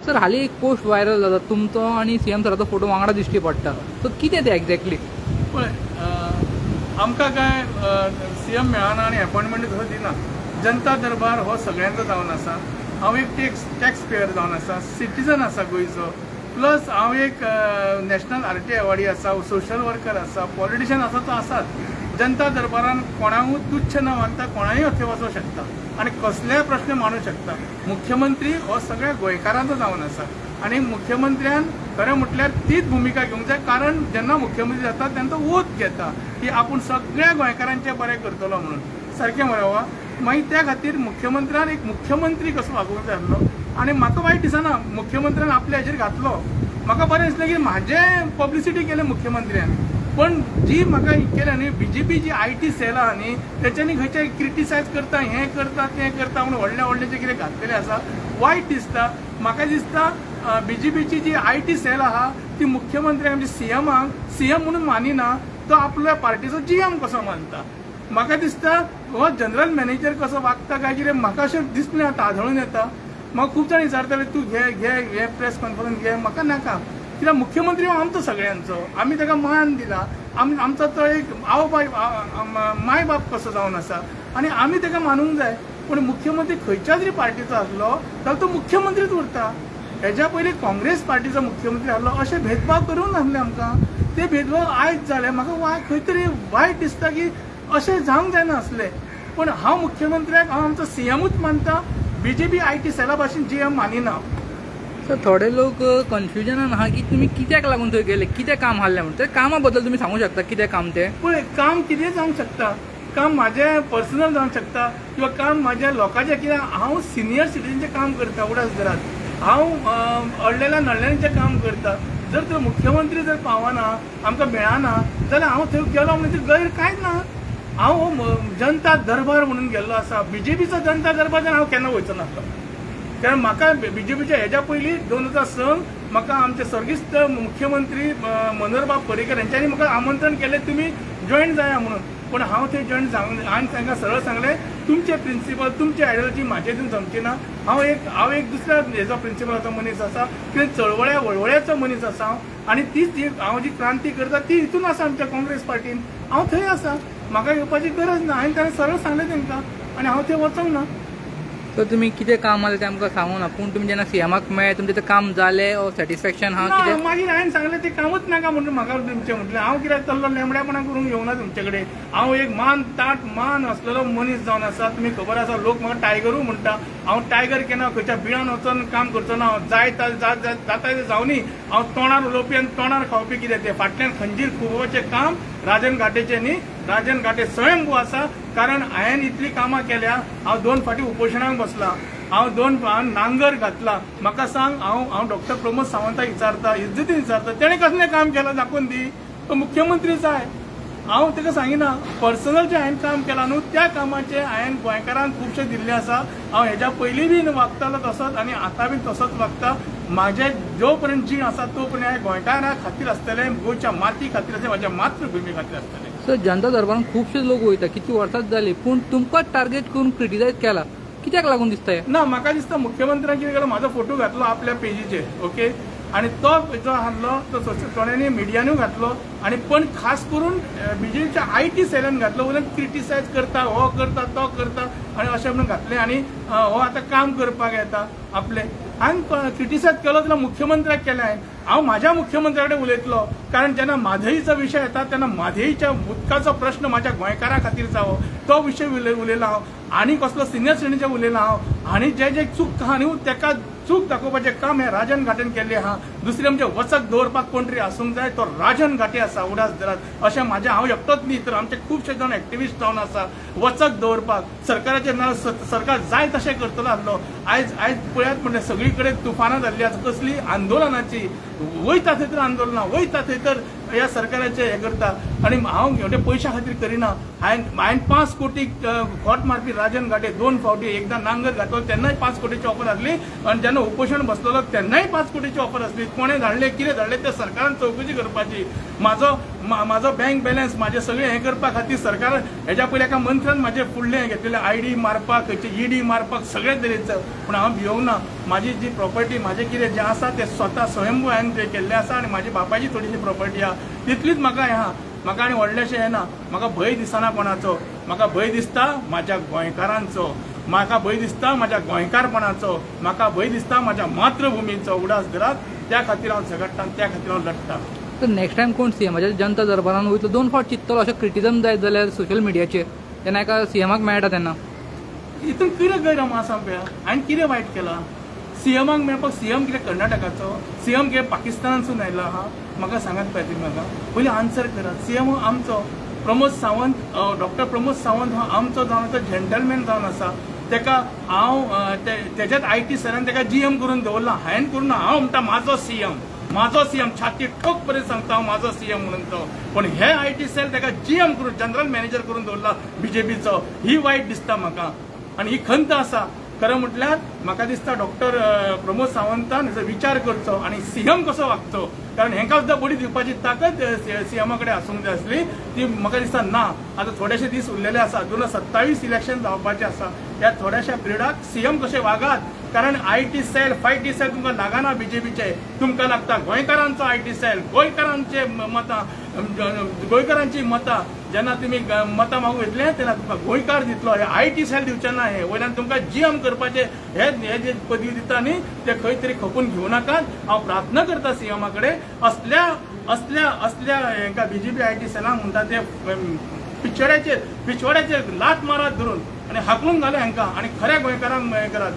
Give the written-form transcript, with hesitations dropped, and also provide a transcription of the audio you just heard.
Sir हाली एक post viral जाता तुमचो आणि सीएम सराचो फोटो वांगडा दिश्टी पडटा सो कितें तें एक्झॅक्टली पळय आमकां काय सीएम मेळना आनी अपॉइंटमेंट तसो दिना. जनता दरबार हो सगळ्यांचो जावन आसा. हांव एक टॅक्स पेयर जावन आसा, सिटीजन आसा गोंयचो, प्लस हांव एक नॅशनल आरटी अवॉर्डी आसा, सोशल वर्कर आसा, पॉलिटिशियन आसा तो आसात. जनता दरबारान कोणाकूय तुच्छ न मानता कोणाय थंय वचूंक शकता आनी कसलेय प्रश्न मांडूं शकता. मुख्यमंत्री हो सगळ्या गोंयकारांचो जावन आसा आनी मुख्यमंत्र्यान खरें म्हटल्यार तीच भुमिका घेवंक जाय. कारण जेन्ना मुख्यमंत्री जाता तेन्ना तो ओथ घेता की आपूण सगळ्या गोंयकारांचें बरें करतलो म्हणून. सारकें मरे बाबा. मागीर त्या खातीर मुख्यमंत्र्यान एक मुख्यमंत्री कसो वागूंक जाय आसलो आनी म्हाका वायट दिसना मुख्यमंत्र्यान आपल्या हेचेर घातलो. म्हाका बरें दिसलें की म्हाजें पब्लिसिटी केलें मुख्यमंत्र्यान, पण जी म्हाका केलें न्ही बीजेपी जी IT सेल आहा न्ही तेच्यांनी खंयचे क्रिटिसायज करता, हें करता तें करता म्हणून व्हडलें व्हडलें जें कितें घातलेलें आसा वायट दिसता. म्हाका दिसता बीजेपीची जी IT सेल आहा ती मुख्यमंत्र्याक म्हणजे सीएम म्हणून मानिना, तो आपल्या पार्टीचो GM कसो मानता. म्हाका दिसता हो जनरल मॅनेजर कसो वागता काय कितें म्हाका अशें दिसलें आतां आढळून येता. म्हाका खूब जाण विचारताले तूं घे प्रेस कॉन्फरन्स घे, म्हाका नाका. कित्याक मुख्यमंत्री हो आमचो सगळ्यांचो, आमी ताका मान दिला, आमचो तो एक माय बाप कसो जावन आसा आनी आमी ताका मानूंक जाय. पूण मुख्यमंत्री खंयच्या तरी पार्टीचो आसलो जाल्यार तो मुख्यमंत्रीच उरता. हेज्या पयलीं काँग्रेस पार्टीचो मुख्यमंत्री आसलो, अशे भेदभाव करूंक नासले आमकां. ते भेदभाव आयज जाले. म्हाका खंय तरी वायट दिसता की अशें जावंक जायना आसलें. पण हांव मुख्यमंत्र्याक हांव आमचो सीएमूच मानता, बीजेपी IT सेला भाशेन GM मानिना. सर थोडे लोक कन्फ्युजनान आहा की तुमी कित्याक लागून थंय गेले, कितें काम आहलें म्हणून. त्या कामा बद्दल तुमी सांगूंक शकता कितें काम तें? पळय काम कितें जावंक शकता. काम म्हाजें पर्सनल जावंक शकता किंवा काम म्हाज्या लोकांचें. कित्याक हांव सिनियर सिटीजनचें काम करता उडासदारात. हांव अडलेल्या नडलेल्यांचें काम करता. जर तो मुख्यमंत्री जर पावना, आमकां मेळना जाल्यार हांव थंय गेलो म्हणजे गैर कांयच ना. हांव जनता दरबार म्हणून गेल्लो आसा. बीजेपीचो जनता दरबार हांव केन्ना वयचो नासलो. कारण म्हाका बीजेपीच्या हेज्या पयलीं 2006 म्हाका आमचे सर्गिस्त मुख्यमंत्री मनोहरबाब पर्रीकर हेंच्यांनी म्हाका आमंत्रण केलें तुमी जॉयन जाया म्हणून. पण हांव थंय जॉयन जावंक हांवें तांकां सरळ सांगलें तुमचे प्रिंसिपल तुमची आयडियोलॉजी म्हाजे हितून जमची ना. हांव एक दुसऱ्या हेजो प्रिंसिपलाचो मनीस आसा, कितें वळवळ्याचो मनीस आसा हांव. आनी तीच हांव जी क्रांती करता ती हितून आसा आमच्या काँग्रेस पार्टीन. हांव थंय आसा, म्हाका येवपाची गरज ना. हांवें ताणें सरळ सांगलें तांकां आनी हांव थंय वचोंक ना. सर तुमी कितें काम आलें तें आमकां सांगूं ना, पूण तुमी जेन्ना सीएमाक मेळ्ळे तुमचें तें काम जालें ओ सॅटिस्फॅक्शन आहा कितें? मागीर हांवें सांगलें तें कामूच नाका म्हणून म्हाका तुमचें म्हटलें. हांव कित्याक तल्लो लेंबड्यापणा करूंक येवना तुमचे कडेन. हांव एक मान आसलेलो मनीस जावन आसा. तुमी खबर आसा लोक म्हाका टायगरू म्हणटा. हांव टायगर केन्ना खंयच्या बिळान वचोन काम करचो ना. जाता तें जावनी. हांव तोंडार उलोवपी आनी तोंडार खावपी कितें तें. फाटल्यान खंजीर फुगोवपाचें काम राजन घाटेचें न्ही. राजन घाटे स्वयंभू आसा. कारण हांवें इतली कामां केल्या. हांव 2 फावटी उपोशणाक बसला. हांव 2 नांगर घातला. म्हाका सांग हांव डॉक्टर प्रमोद सावंताक विचारता, इज्जतीन विचारता तेणें कसलें काम केलां दाखोवन दी. तो मुख्यमंत्री जाय. हांव ताका सांगिना पर्सनल जें हांवें काम केलां न्हू त्या कामाचें हांवें गोंयकारांक खुबशें दिल्लें आसा. हांव हेज्या पयलीं बी वागतालो तसोच आनी आतां बी तसोच वागता. म्हाजें जो पर्यंत जीण आसा तो पर्यंत हांवें गोंयकारां खातीर आसतलें, गोंयच्या माती खातीर आसतलें, म्हाज्या मातृभुमी खातीर आसतलें. सर जनता दरबारान खुबशे लोक वयता, कितलीं वर्सांच जालीं, पूण तुमकांच टार्गेट करून क्रिटिसायज केला. कित्याक लागून दिसता हें? ना म्हाका दिसता मुख्यमंत्र्यान कितें केलो म्हाजो फोटो घातलो आपल्या पेजीचेर. ओके. आनी तो जो आहलो तो थोड्यांनी मिडियानूय घातलो आनी पण खास करून बीजेपीच्या IT सेलान घातलो. उलट क्रिटिसायज करता, हो करता तो करता आनी अशें म्हणून घातलें. आनी हो आतां काम करपाक येता आपलें. हांवें क्रिटिसायज केलो जाल्यार मुख्यमंत्र्याक केलें हांवें. हांव म्हाज्या मुख्यमंत्र्या कडेन उलयतलो. कारण जेन्ना म्हादईचो विशय येता तेन्ना म्हादईच्या उदकाचो प्रश्न म्हाज्या गोंयकारा खातीर जावो तो विशय उलयलो हांव. आनी कसलो सिनियर सिटीजनचें उलयलो हांव. आनी जे चूक आहा न्हू ताका चूक दाखोवपाचें काम हें राजन घाटेन केल्लें आहा. दुसरें म्हणजे वचत दवरपाक कोण तरी आसूंक जाय, तो राजन घाटे आसा उडासदारात. अशें म्हाजें हांव एकटोच न्ही तर आमचे खुबशे जाण एक्टिविस्ट जावन आसा वचत दवरपाक. सरकाराचेर नाल्यार सरकार जाय तशें करतलो आसलो. आयज पळयात म्हणजे सगळी कडेन तुफानां जाल्ली आसा. कसली आंदोलनाची. वयता थंय तर आंदोलनां, वयता थंय तर ह्या सरकाराचें हें करता. आनी हांव हेवटे पयशा खातीर करिना. हांवें 5 कोटी खोट मारपी राजन घाटे 2 फावटी एकदां नांगर घातलो तेन्नाय 5 कोटीची ऑफर आसली आनी जेन्ना उपोशण बसलेलो तेन्नाय 5 कोटीची ऑफर आसली. कोणें धाडलें कितें धाडलें त्या सरकारान चवकशी करपाची. म्हाजो म्हाजो बँक बॅलन्स म्हाजे सगळे हें करपा खातीर सरकार हेज्या पयलीं एका मंत्र्यान म्हाजे फुडलें हें घेतलेलें ID मारपाक खंयचे ED मारपाक सगळे तरेचो पूण हांव भिवूंक ना म्हाजी जी प्रॉपर्टी म्हाजें कितें जें आसा तें स्वता स्वयंभू हांवें ते केल्लें आसा आनी म्हाजी बापायची थोडीशी प्रॉपर्टी आहा तितलीच म्हाका हें आहा म्हाका आनी व्हडलेशें हें ना म्हाका भंय दिसना कोणाचो म्हाका भंय दिसता म्हाज्या गोंयकारांचो म्हाका भंय दिसता म्हाज्या गोंयकारपणाचो म्हाका भंय दिसता म्हाज्या मातृभुमीचो उडास घरात त्या खातीर हांव झगडटां त्या खातीर हांव लडटां तर नेक्स्ट टायम कोण सीएम म्हणजे जनता दरबारान वयतलो 2 फावट चित्तलो अशें क्रिटिजम जायत जाल्यार सोशल मिडियाचेर तेन्ना एका सीएमाक मेळटा तेन्ना हितून कितें गैरम आसा पळय हांवें कितें वायट केलां सीएमाक मेळपाक सीएम कितें कर्नाटकाचो सीएम कितें पाकिस्तानासून आयलो आहा म्हाका सांगात पळय तुमी म्हाका पयलीं आन्सर करात सीएम हो आमचो प्रमोद सावंत डॉक्टर प्रमोद सावंत हो आमचो जावन तो जेंटलमॅन जावन आसा तेका हांव तेच्यात IT सरान तेका GM करून दवरला हांवें करून हांव म्हणटा म्हाजो सीएम छाती ठोक पर्यंत सांगता हांव म्हाजो सीएम म्हणून तो पण हे IT सेल तेका GM करून जनरल मॅनेजर करून दवरला BJPचो ही वायट दिसता म्हाका आणि ही खंत आसा खरं म्हटल्यार म्हाका दिसता डॉक्टर प्रमोद सावंतान हेचो विचार करचो आणि सीएम कसो वागचो कारण हेंका सुद्दां बडी दिवपाची ताकद सीएमा कडेन आसूंक जाय आसली ती म्हाका दिसता ना आतां थोडेशे दीस उरलेले आसा 2027 इलेक्शन जावपाचें आसा ह्या थोड्याशा पिरियडाक सीएम कशे वागात कारण IT सेल फायटी सेल तुमकां लागना BJPचे तुमकां लागता गोंयकारांचो IT सेल गोंयकारांचे मतां गोंयकारांची मतां जेन्ना तुमी मतां मागूंक येतले तेन्ना तुमकां गोंयकार दितलो हे IT सेल दिवचे ना हे वयल्यान तुमकां GM करपाचे हे जे पदवी दिता न्ही ते खंय तरी खपून घेवं नाकात हांव प्रार्थना करता सीएमा कडेन असल्या हेंका BJP IT सेलांक म्हणटा ते पिछोड्याचेर लात मारात धरून आनी हाकलून घाले हांकां आनी खऱ्या गोंयकारांक हें करात